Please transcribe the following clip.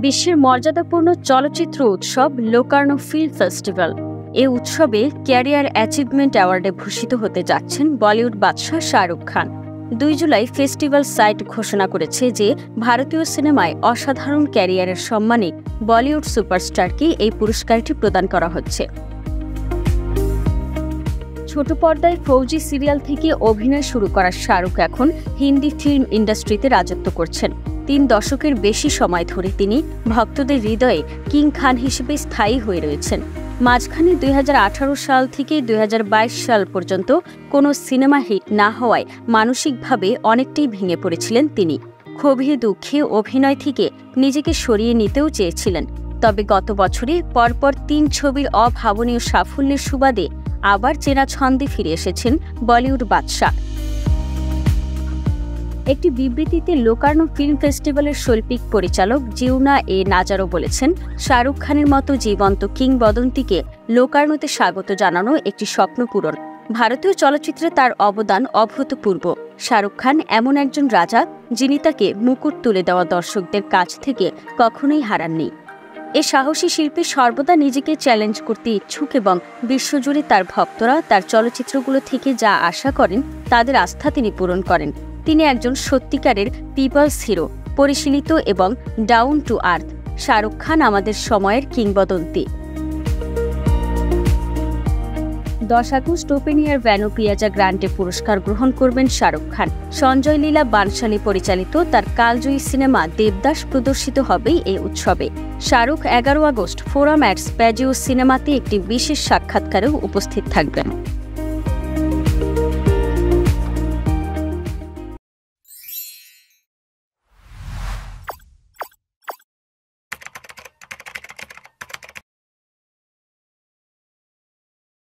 বিশ্বের মর্যাদাপূর্ণ চলচ্চিত্র উৎসব লোকার্নো ফিল্ম ফেস্টিভ্যাল। এ উৎসবে ক্যারিয়ার অ্যাচিভমেন্ট অ্যাওয়ার্ডে ভূষিত হতে যাচ্ছেন বলিউড বাদশাহ শাহরুখ খান। 2 জুলাই ফেস্টিভ্যাল সাইট ঘোষণা করেছে যে ভারতীয় সিনেমায় অসাধারণ ক্যারিয়ারের সম্মানে বলিউড সুপারস্টারকে এই পুরস্কারটি প্রদান করা হচ্ছে। ছোট পর্দায় ফৌজি সিরিয়াল থেকে অভিনয় শুরু করা শাহরুখ এখন হিন্দি ফিল্ম ইন্ডাস্ট্রিতে রাজত্ব করছেন। 3 দশকের বেশি সময় ধরে তিনি ভক্তদের হৃদয়ে কিং খান হিসেবে স্থায়ী হয়ে রয়েছেন। মাঝখানে 2018 সাল থেকে 2022 সাল পর্যন্ত কোনো সিনেমা হিট না হওয়ায় মানসিকভাবে অনেকটাই ভেঙে পড়েছিলেন তিনি। ক্ষোভে দুঃখে অভিনয় থেকে নিজেকে সরিয়ে নিতেও চেয়েছিলেন। তবে গত বছরে পরপর 3 ছবির অভাবনীয় সাফল্যের সুবাদে আবার চেনা ছন্দে ফিরে এসেছেন বলিউড বাদশাহ। একটি বিবৃতিতে লোকার্নো ফিল্ম ফেস্টিভ্যালের শৈল্পিক পরিচালক জিউনা এ নাজারো বলেছেন, শাহরুখ খানের মতো জীবন্ত কিংবদন্তিকে লোকার্নোতে স্বাগত জানানো একটি স্বপ্ন পূরণ। ভারতীয় চলচ্চিত্রে তার অবদান অভূতপূর্ব। শাহরুখ খান এমন একজন রাজা যিনি তাকে মুকুট তুলে দেওয়া দর্শকদের কাছ থেকে কখনোই হারাননি। এ সাহসী শিল্পী সর্বদা নিজেকে চ্যালেঞ্জ করতে ইচ্ছুক এবং বিশ্বজুড়ে তার ভক্তরা তার চলচ্চিত্রগুলো থেকে যা আশা করেন তাদের আস্থা তিনি পূরণ করেন। তিনি একজন সত্যিকারের পিপলস হিরো, পরিশীলিত এবং down to earth. Shahrukh Khan আমাদের সময়ের কিংবদন্তি। 10 August open air venue piazza Grande পুরস্কার গ্রহণ করবেন শাহরুখ খান। সঞ্জয় লীলা বানশালী পরিচালিত তার কালজয়ী সিনেমা দেবদাস প্রদর্শিত হবে এই উৎসবে। শাহরুখ 11 আগস্ট ফোরাম অ্যাট স্প্যাজিও সিনেমাতে একটি বিশেষ সাক্ষাৎকারেও উপস্থিত থাকবেন।